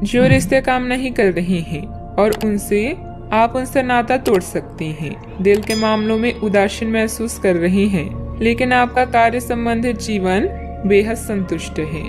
जो रिश्ते काम नहीं कर रहे हैं और आप उनसे नाता तोड़ सकते हैं। दिल के मामलों में उदासीन महसूस कर रहे हैं, लेकिन आपका कार्य संबंधित जीवन बेहद संतुष्ट है।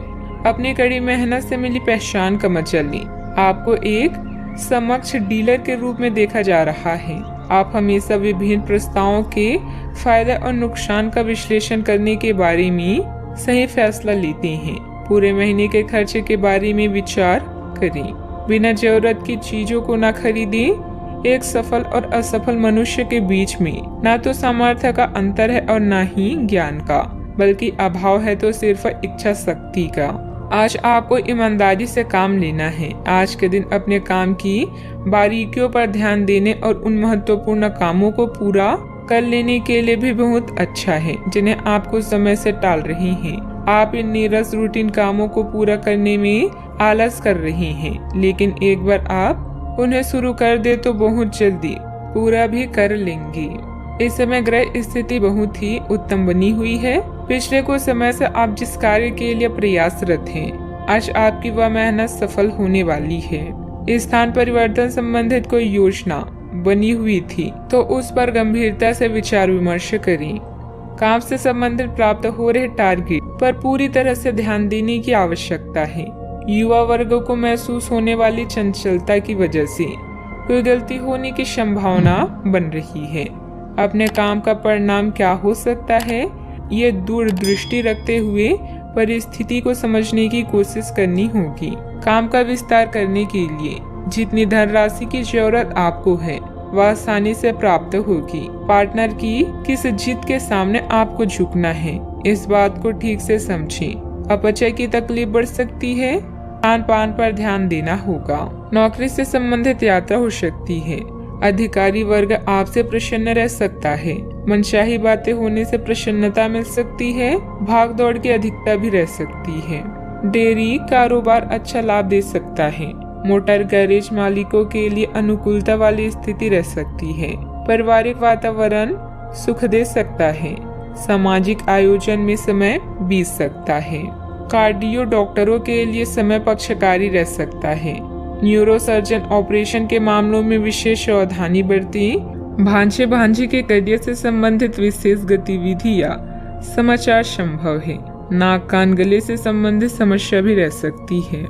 अपनी कड़ी मेहनत से मिली पहचान का मजा लें। आपको एक समक्ष डीलर के रूप में देखा जा रहा है। आप हमेशा विभिन्न प्रस्तावों के फायदे और नुकसान का विश्लेषण करने के बारे में सही फैसला लेते हैं। पूरे महीने के खर्चे के बारे में विचार करें। बिना जरूरत की चीजों को न खरीदें। एक सफल और असफल मनुष्य के बीच में न तो सामर्थ्य का अंतर है और न ही ज्ञान का, बल्कि अभाव है तो सिर्फ इच्छा शक्ति का। आज आपको ईमानदारी से काम लेना है। आज के दिन अपने काम की बारीकियों पर ध्यान देने और उन महत्वपूर्ण कामों को पूरा कर लेने के लिए भी बहुत अच्छा है जिन्हें आप कुछ समय से टाल रहे हैं। आप इन नीरस रूटीन कामों को पूरा करने में आलस कर रहे हैं, लेकिन एक बार आप उन्हें शुरू कर दे तो बहुत जल्दी पूरा भी कर लेंगे। इस समय ग्रह स्थिति बहुत ही उत्तम बनी हुई है। पिछले कुछ समय से आप जिस कार्य के लिए प्रयासरत हैं, आज आपकी वह मेहनत सफल होने वाली है। स्थान परिवर्तन संबंधित कोई योजना बनी हुई थी तो उस पर गंभीरता से विचार विमर्श करें। काम से संबंधित प्राप्त हो रहे टारगेट पर पूरी तरह से ध्यान देने की आवश्यकता है। युवा वर्ग को महसूस होने वाली चंचलता की वजह से कोई गलती होने की संभावना बन रही है। अपने काम का परिणाम क्या हो सकता है, ये दूरदृष्टि रखते हुए परिस्थिति को समझने की कोशिश करनी होगी। काम का विस्तार करने के लिए जितनी धनराशि की जरूरत आपको है वह आसानी से प्राप्त होगी। पार्टनर की किस जिद के सामने आपको झुकना है, इस बात को ठीक से समझें। अपचय की तकलीफ बढ़ सकती है। खान पान पर ध्यान देना होगा। नौकरी से संबंधित यात्रा हो सकती है। अधिकारी वर्ग आपसे प्रसन्न रह सकता है। मनचाही बातें होने से प्रसन्नता मिल सकती है। भाग दौड़ की अधिकता भी रह सकती है। डेयरी कारोबार अच्छा लाभ दे सकता है। मोटर गैरेज मालिकों के लिए अनुकूलता वाली स्थिति रह सकती है। पारिवारिक वातावरण सुख दे सकता है। सामाजिक आयोजन में समय बीत सकता है। कार्डियो डॉक्टरों के लिए समय पक्षकारी रह सकता है। न्यूरोसर्जन ऑपरेशन के मामलों में विशेष सावधानी बरतें। भांजे भांजी के करियर से संबंधित विशेष गतिविधि या समाचार संभव है। नाक कान गले से संबंधित समस्या भी रह सकती है।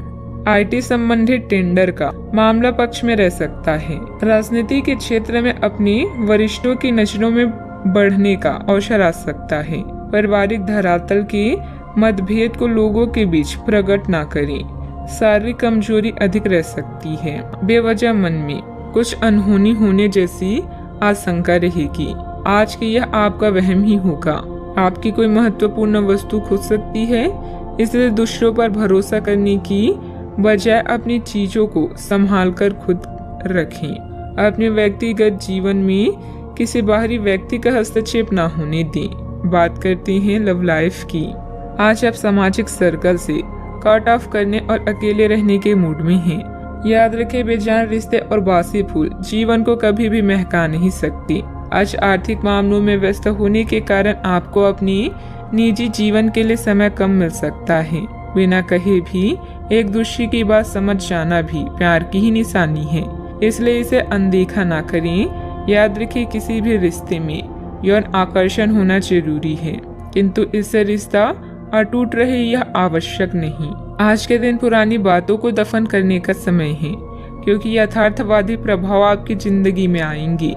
आईटी संबंधित टेंडर का मामला पक्ष में रह सकता है। राजनीति के क्षेत्र में अपने वरिष्ठों की नजरों में बढ़ने का अवसर आ सकता है। पारिवारिक धरातल के मतभेद को लोगों के बीच प्रकट न करें। शारीरिक कमजोरी अधिक रह सकती है। बेवजह मन में कुछ अनहोनी होने जैसी आशंका रहेगी। आज की यह आपका वहम ही होगा। आपकी कोई महत्वपूर्ण वस्तु खो सकती है, इसलिए दूसरों पर भरोसा करने की बजाय अपनी चीजों को संभाल कर खुद रखें। अपने व्यक्तिगत जीवन में किसी बाहरी व्यक्ति का हस्तक्षेप न होने दें। बात करते हैं लव लाइफ की। आज आप सामाजिक सर्कल से कट ऑफ करने और अकेले रहने के मूड में हैं। याद रखें, बेजान रिश्ते और बासी फूल जीवन को कभी भी महका नहीं सकती। आज आर्थिक मामलों में व्यस्त होने के कारण आपको अपनी निजी जीवन के लिए समय कम मिल सकता है। बिना कहे भी एक दूसरे की बात समझ जाना भी प्यार की ही निशानी है, इसलिए इसे अनदेखा ना करें। याद रखें, किसी भी रिश्ते में यौन आकर्षण होना जरूरी है, किंतु इससे रिश्ता अटूट रहे यह आवश्यक नहीं। आज के दिन पुरानी बातों को दफन करने का समय है, क्योंकि यथार्थवादी प्रभाव आपकी जिंदगी में आएंगे।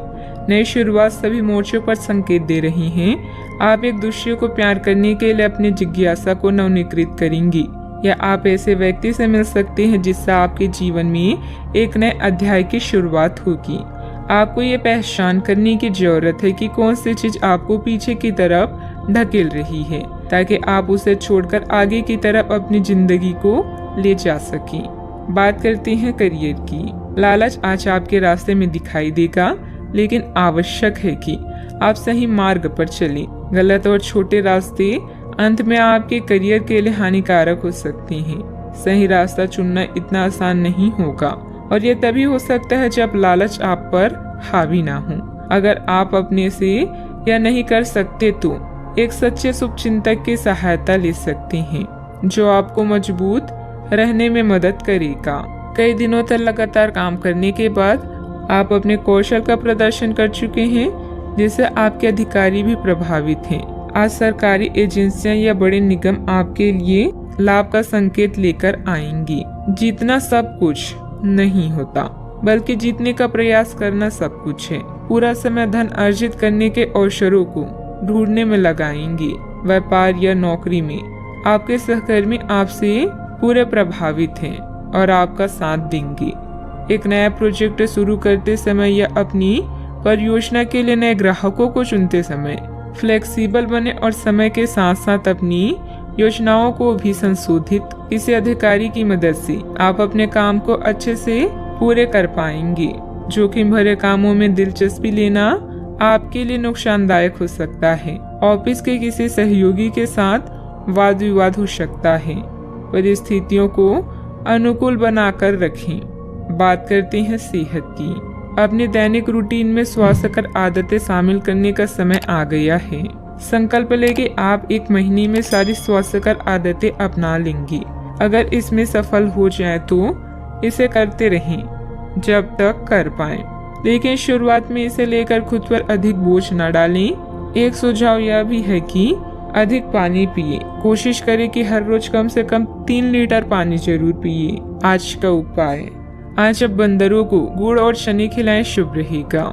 नई शुरुआत सभी मोर्चों पर संकेत दे रही हैं। आप एक दूसरे को प्यार करने के लिए अपनी जिज्ञासा को नवनीकृत करेंगी, या आप ऐसे व्यक्ति से मिल सकते हैं जिससे आपके जीवन में एक नए अध्याय की शुरुआत होगी। आपको ये पहचान करने की जरूरत है कि कौन सी चीज आपको पीछे की तरफ ढकेल रही है, ताकि आप उसे छोड़कर आगे की तरफ अपनी जिंदगी को ले जा सकें। बात करते हैं करियर की। लालच आज आपके रास्ते में दिखाई देगा, लेकिन आवश्यक है कि आप सही मार्ग पर चलें। गलत और छोटे रास्ते अंत में आपके करियर के लिए हानिकारक हो सकते हैं। सही रास्ता चुनना इतना आसान नहीं होगा, और यह तभी हो सकता है जब लालच आप पर हावी ना हो। अगर आप अपने से यह नहीं कर सकते तो एक सच्चे शुभचिंतक की सहायता ले सकते हैं, जो आपको मजबूत रहने में मदद करेगा। कई दिनों तक लगातार काम करने के बाद आप अपने कौशल का प्रदर्शन कर चुके हैं, जिससे आपके अधिकारी भी प्रभावित हैं। आज सरकारी एजेंसियां या बड़े निगम आपके लिए लाभ का संकेत लेकर आएंगी। जीतना सब कुछ नहीं होता, बल्कि जीतने का प्रयास करना सब कुछ है। पूरा समय धन अर्जित करने के अवसरों को ढूंढने में लगाएंगे। व्यापार या नौकरी में आपके सहकर्मी आपसे पूरे प्रभावित हैं और आपका साथ देंगे। एक नया प्रोजेक्ट शुरू करते समय या अपनी परियोजना के लिए नए ग्राहकों को चुनते समय फ्लेक्सिबल बने और समय के साथ साथ अपनी योजनाओं को भी संशोधित। किसी अधिकारी की मदद से आप अपने काम को अच्छे से पूरे कर पाएंगे। जोखिम भरे कामों में दिलचस्पी लेना आपके लिए नुकसानदायक हो सकता है। ऑफिस के किसी सहयोगी के साथ वाद विवाद हो सकता है। परिस्थितियों को अनुकूल बनाकर रखें। बात करते हैं सेहत की। अपने दैनिक रूटीन में स्वास्थ्यकर आदतें शामिल करने का समय आ गया है। संकल्प लें कि आप एक महीने में सारी स्वास्थ्यकर आदतें अपना लेंगे। अगर इसमें सफल हो जाए तो इसे करते रहें जब तक कर पाएं, लेकिन शुरुआत में इसे लेकर खुद पर अधिक बोझ न डालें। एक सुझाव यह भी है कि अधिक पानी पिए। कोशिश करें कि हर रोज कम से कम 3 लीटर पानी जरूर पिए। आज का उपाय, आज अब बंदरों को गुड़ और शनी खिलाएं, शुभ रहेगा।